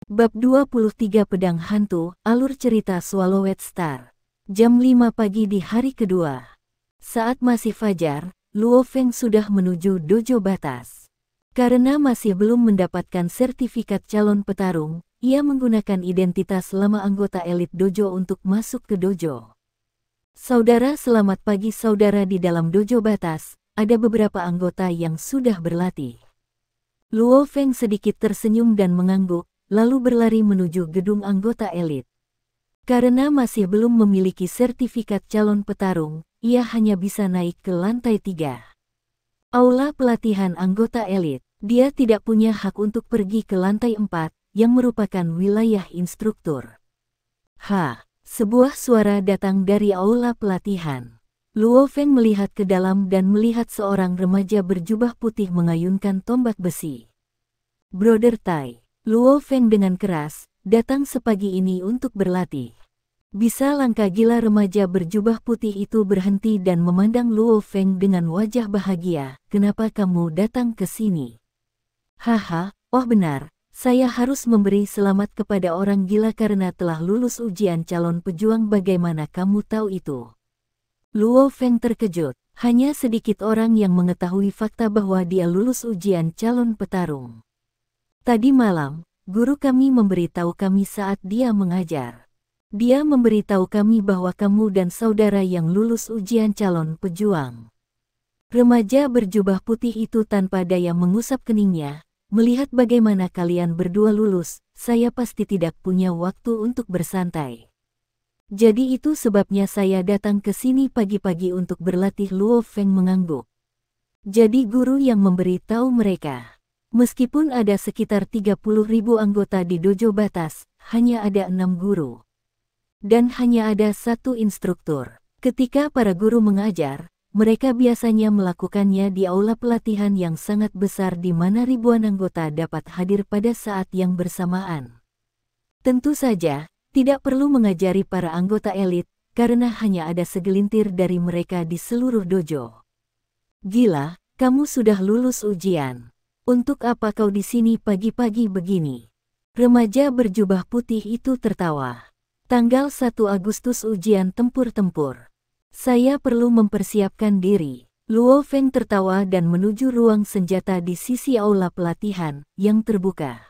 Bab 23 Pedang Hantu, alur cerita Swallowed Star. Jam 5 pagi di hari kedua. Saat masih fajar, Luo Feng sudah menuju dojo batas. Karena masih belum mendapatkan sertifikat calon petarung, ia menggunakan identitas lama anggota elit dojo untuk masuk ke dojo. Saudara, selamat pagi saudara. Di dalam dojo batas, ada beberapa anggota yang sudah berlatih. Luo Feng sedikit tersenyum dan mengangguk, lalu berlari menuju gedung anggota elit. Karena masih belum memiliki sertifikat calon petarung, ia hanya bisa naik ke lantai 3. Aula pelatihan anggota elit. Dia tidak punya hak untuk pergi ke lantai 4, yang merupakan wilayah instruktur. Sebuah suara datang dari aula pelatihan. Luo Feng melihat ke dalam dan melihat seorang remaja berjubah putih mengayunkan tombak besi. Brother Tai, Luo Feng dengan keras, datang sepagi ini untuk berlatih. Bisa langkah gila. Remaja berjubah putih itu berhenti dan memandang Luo Feng dengan wajah bahagia. Kenapa kamu datang ke sini? Oh benar, saya harus memberi selamat kepada orang gila karena telah lulus ujian calon pejuang. Bagaimana kamu tahu itu? Luo Feng terkejut, hanya sedikit orang yang mengetahui fakta bahwa dia lulus ujian calon petarung. Tadi malam, guru kami memberitahu kami saat dia mengajar. Dia memberitahu kami bahwa kamu dan saudara yang lulus ujian calon pejuang. Remaja berjubah putih itu tanpa daya mengusap keningnya. Melihat bagaimana kalian berdua lulus, saya pasti tidak punya waktu untuk bersantai. Jadi itu sebabnya saya datang ke sini pagi-pagi untuk berlatih. Luo Feng mengangguk. Jadi guru yang memberitahu mereka. Meskipun ada sekitar 30.000 anggota di dojo batas, hanya ada 6 guru. Dan hanya ada 1 instruktur. Ketika para guru mengajar, mereka biasanya melakukannya di aula pelatihan yang sangat besar di mana ribuan anggota dapat hadir pada saat yang bersamaan. Tentu saja, tidak perlu mengajari para anggota elit, karena hanya ada segelintir dari mereka di seluruh dojo. Gila, kamu sudah lulus ujian. Untuk apa kau di sini pagi-pagi begini? Remaja berjubah putih itu tertawa. Tanggal 1 Agustus ujian tempur-tempur. Saya perlu mempersiapkan diri. Luo Feng tertawa dan menuju ruang senjata di sisi aula pelatihan yang terbuka.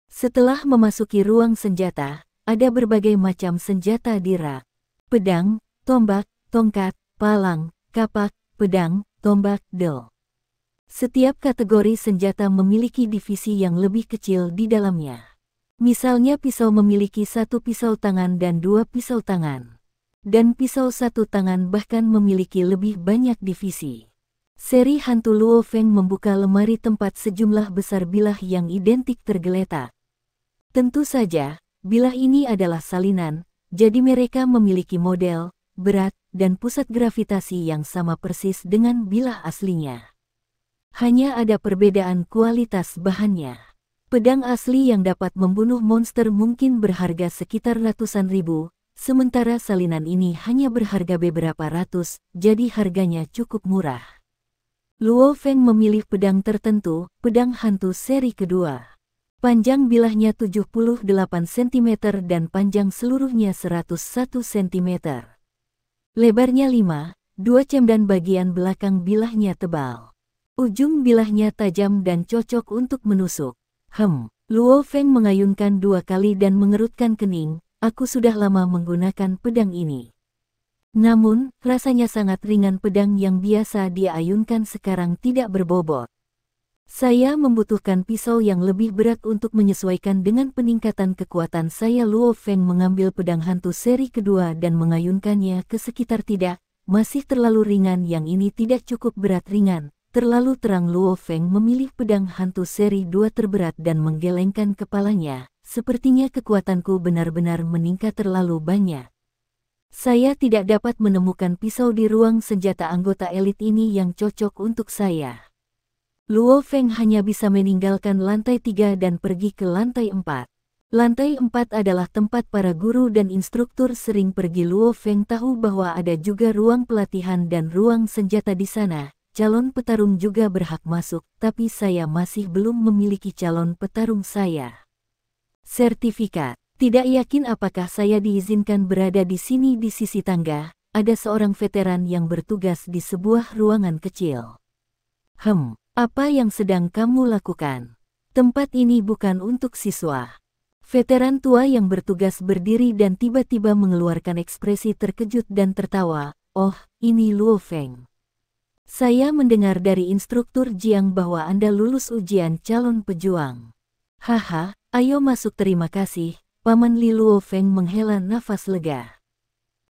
Setelah memasuki ruang senjata, ada berbagai macam senjata di rak. Pedang, tombak, tongkat, palang, kapak, pedang, tombak, del. Setiap kategori senjata memiliki divisi yang lebih kecil di dalamnya. Misalnya pisau memiliki 1 pisau tangan dan 2 pisau tangan. Dan pisau 1 tangan bahkan memiliki lebih banyak divisi. Seri hantu. Luo Feng membuka lemari tempat sejumlah besar bilah yang identik tergeletak. Tentu saja, bilah ini adalah salinan, jadi mereka memiliki model, berat, dan pusat gravitasi yang sama persis dengan bilah aslinya. Hanya ada perbedaan kualitas bahannya. Pedang asli yang dapat membunuh monster mungkin berharga sekitar ratusan ribu, sementara salinan ini hanya berharga beberapa ratus, jadi harganya cukup murah. Luo Feng memilih pedang tertentu, pedang hantu seri kedua. Panjang bilahnya 78 cm dan panjang seluruhnya 101 cm. Lebarnya 5, 2 cm dan bagian belakang bilahnya tebal. Ujung bilahnya tajam dan cocok untuk menusuk. Luo Feng mengayunkan 2 kali dan mengerutkan kening. Aku sudah lama menggunakan pedang ini. Namun, rasanya sangat ringan. Pedang yang biasa dia ayunkan sekarang tidak berbobot. Saya membutuhkan pisau yang lebih berat untuk menyesuaikan dengan peningkatan kekuatan saya. Luo Feng mengambil pedang hantu seri kedua dan mengayunkannya ke sekitar. Tidak, masih terlalu ringan. Yang ini tidak cukup berat. Ringan, terlalu terang. Luo Feng memilih pedang hantu seri 2 terberat dan menggelengkan kepalanya. Sepertinya kekuatanku benar-benar meningkat terlalu banyak. Saya tidak dapat menemukan pisau di ruang senjata anggota elit ini yang cocok untuk saya. Luo Feng hanya bisa meninggalkan lantai 3 dan pergi ke lantai 4. Lantai 4 adalah tempat para guru dan instruktur sering pergi. Luo Feng tahu bahwa ada juga ruang pelatihan dan ruang senjata di sana. Calon petarung juga berhak masuk, tapi saya masih belum memiliki calon petarung saya. Sertifikat. Tidak yakin apakah saya diizinkan berada di sini di sisi tangga, ada seorang veteran yang bertugas di sebuah ruangan kecil. Apa yang sedang kamu lakukan? Tempat ini bukan untuk siswa. Veteran tua yang bertugas berdiri dan tiba-tiba mengeluarkan ekspresi terkejut dan tertawa. Oh, ini Luo Feng. Saya mendengar dari instruktur Jiang bahwa Anda lulus ujian calon pejuang. Haha, ayo masuk, terima kasih. Paman Li. Luo Feng menghela nafas lega.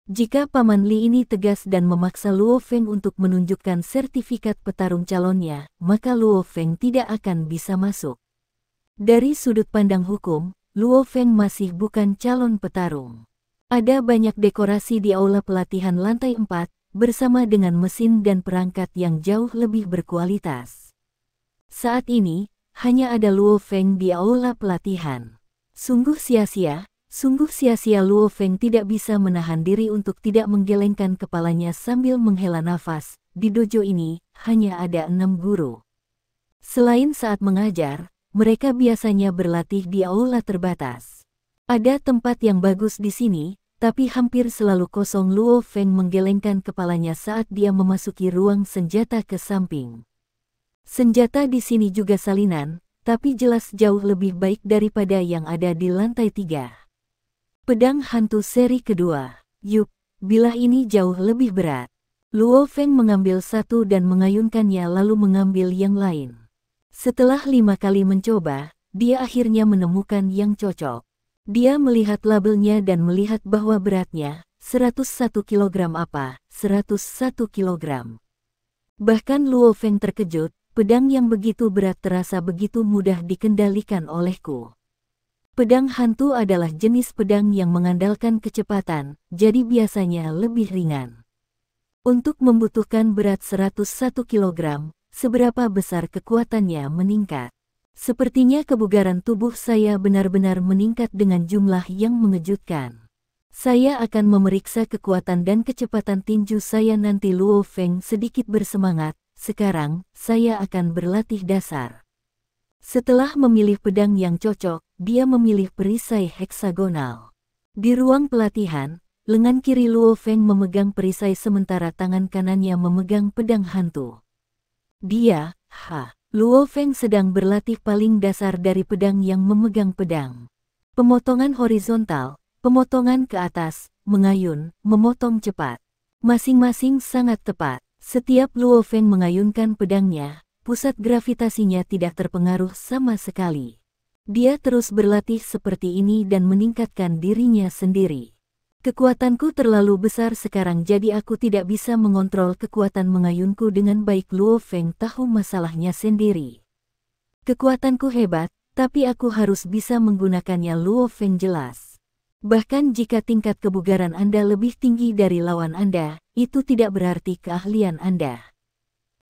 Jika Paman Li ini tegas dan memaksa Luo Feng untuk menunjukkan sertifikat petarung calonnya, maka Luo Feng tidak akan bisa masuk. Dari sudut pandang hukum, Luo Feng masih bukan calon petarung. Ada banyak dekorasi di aula pelatihan lantai 4, bersama dengan mesin dan perangkat yang jauh lebih berkualitas. Saat ini, hanya ada Luo Feng di aula pelatihan. Sungguh sia-sia Luo Feng tidak bisa menahan diri untuk tidak menggelengkan kepalanya sambil menghela nafas. Di dojo ini, hanya ada 6 guru. Selain saat mengajar, mereka biasanya berlatih di aula terbatas. Ada tempat yang bagus di sini, tapi hampir selalu kosong. Luo Feng menggelengkan kepalanya saat dia memasuki ruang senjata ke samping. Senjata di sini juga salinan, tapi jelas jauh lebih baik daripada yang ada di lantai 3. Pedang hantu seri kedua. Yup, bilah ini jauh lebih berat. Luo Feng mengambil satu dan mengayunkannya lalu mengambil yang lain. Setelah 5 kali mencoba, dia akhirnya menemukan yang cocok. Dia melihat labelnya dan melihat bahwa beratnya 101 kg. 101 kg. Bahkan Luo Feng terkejut. Pedang yang begitu berat terasa begitu mudah dikendalikan olehku. Pedang hantu adalah jenis pedang yang mengandalkan kecepatan, jadi biasanya lebih ringan. Untuk membutuhkan berat 101 kg, seberapa besar kekuatannya meningkat. Sepertinya kebugaran tubuh saya benar-benar meningkat dengan jumlah yang mengejutkan. Saya akan memeriksa kekuatan dan kecepatan tinju saya nanti. Luo Feng sedikit bersemangat. Sekarang, saya akan berlatih dasar. Setelah memilih pedang yang cocok, dia memilih perisai heksagonal. Di ruang pelatihan, lengan kiri Luo Feng memegang perisai sementara tangan kanannya memegang pedang hantu. Luo Feng sedang berlatih paling dasar dari pedang yang memegang pedang. Pemotongan horizontal, pemotongan ke atas, mengayun, memotong cepat. Masing-masing sangat tepat. Setiap Luo Feng mengayunkan pedangnya, pusat gravitasinya tidak terpengaruh sama sekali. Dia terus berlatih seperti ini dan meningkatkan dirinya sendiri. Kekuatanku terlalu besar sekarang jadi aku tidak bisa mengontrol kekuatan mengayunku dengan baik. Luo Feng tahu masalahnya sendiri. Kekuatanku hebat, tapi aku harus bisa menggunakannya. Luo Feng jelas. Bahkan jika tingkat kebugaran Anda lebih tinggi dari lawan Anda, itu tidak berarti keahlian Anda.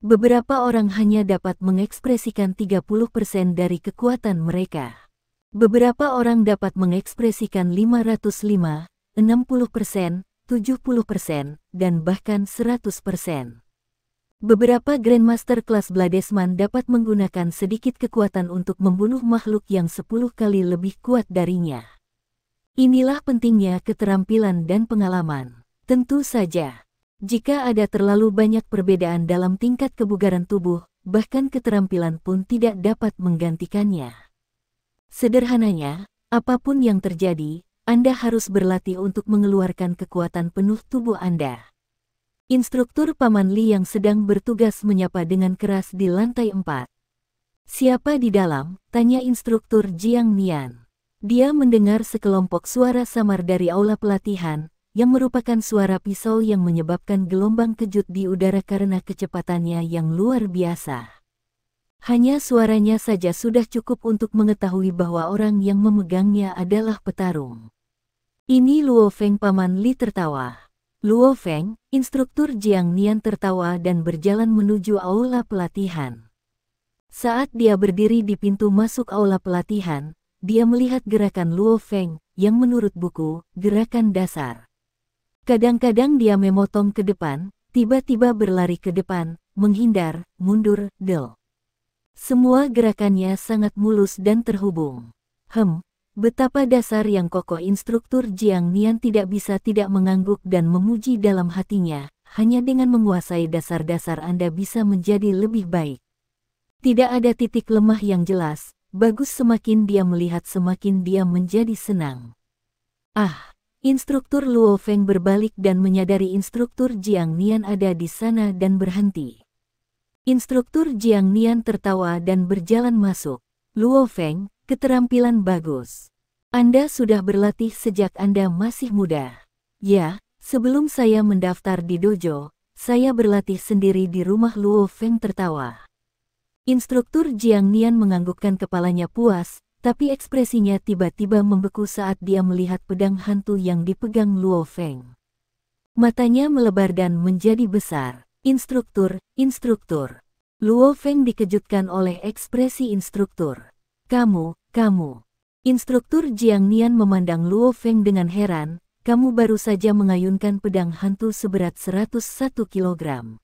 Beberapa orang hanya dapat mengekspresikan 30% dari kekuatan mereka. Beberapa orang dapat mengekspresikan 505, 60%, 70%, dan bahkan 100%. Beberapa Grandmaster kelas Bladesman dapat menggunakan sedikit kekuatan untuk membunuh makhluk yang 10 kali lebih kuat darinya. Inilah pentingnya keterampilan dan pengalaman. Tentu saja, jika ada terlalu banyak perbedaan dalam tingkat kebugaran tubuh, bahkan keterampilan pun tidak dapat menggantikannya. Sederhananya, apapun yang terjadi, Anda harus berlatih untuk mengeluarkan kekuatan penuh tubuh Anda. Instruktur Paman Li yang sedang bertugas menyapa dengan keras di lantai 4. Siapa di dalam? Tanya instruktur Jiang Nian. Dia mendengar sekelompok suara samar dari aula pelatihan, yang merupakan suara pisau yang menyebabkan gelombang kejut di udara karena kecepatannya yang luar biasa. Hanya suaranya saja sudah cukup untuk mengetahui bahwa orang yang memegangnya adalah petarung. Ini Luo Feng. Paman Li tertawa. Luo Feng, instruktur Jiang Nian tertawa dan berjalan menuju aula pelatihan. Saat dia berdiri di pintu masuk aula pelatihan, dia melihat gerakan Luo Feng, yang menurut buku, gerakan dasar. Kadang-kadang dia memotong ke depan, tiba-tiba berlari ke depan, menghindar, mundur, del. Semua gerakannya sangat mulus dan terhubung. Betapa dasar yang kokoh. Instruktur Jiang Nian tidak bisa tidak mengangguk dan memuji dalam hatinya. Hanya dengan menguasai dasar-dasar Anda bisa menjadi lebih baik. Tidak ada titik lemah yang jelas. Bagus, semakin dia melihat semakin dia menjadi senang. Ah, instruktur Luo Feng berbalik dan menyadari instruktur Jiang Nian ada di sana dan berhenti. Instruktur Jiang Nian tertawa dan berjalan masuk. Luo Feng, keterampilan bagus. Anda sudah berlatih sejak Anda masih muda. Ya, sebelum saya mendaftar di dojo, saya berlatih sendiri di rumah. Luo Feng tertawa. Instruktur Jiang Nian menganggukkan kepalanya puas, tapi ekspresinya tiba-tiba membeku saat dia melihat pedang hantu yang dipegang Luo Feng. Matanya melebar dan menjadi besar. Instruktur. Luo Feng dikejutkan oleh ekspresi instruktur. Kamu. Instruktur Jiang Nian memandang Luo Feng dengan heran. Kamu baru saja mengayunkan pedang hantu seberat 101 kilogram.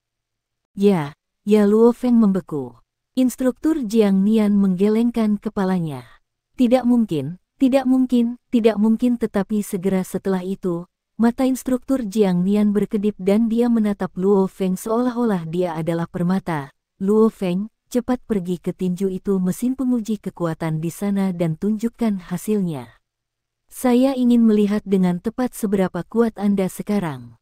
Ya, Luo Feng membeku. Instruktur Jiang Nian menggelengkan kepalanya. Tidak mungkin, tetapi segera setelah itu, mata instruktur Jiang Nian berkedip dan dia menatap Luo Feng seolah-olah dia adalah permata. Luo Feng, cepat pergi ke tinju itu, mesin penguji kekuatan di sana, dan tunjukkan hasilnya. Saya ingin melihat dengan tepat seberapa kuat Anda sekarang.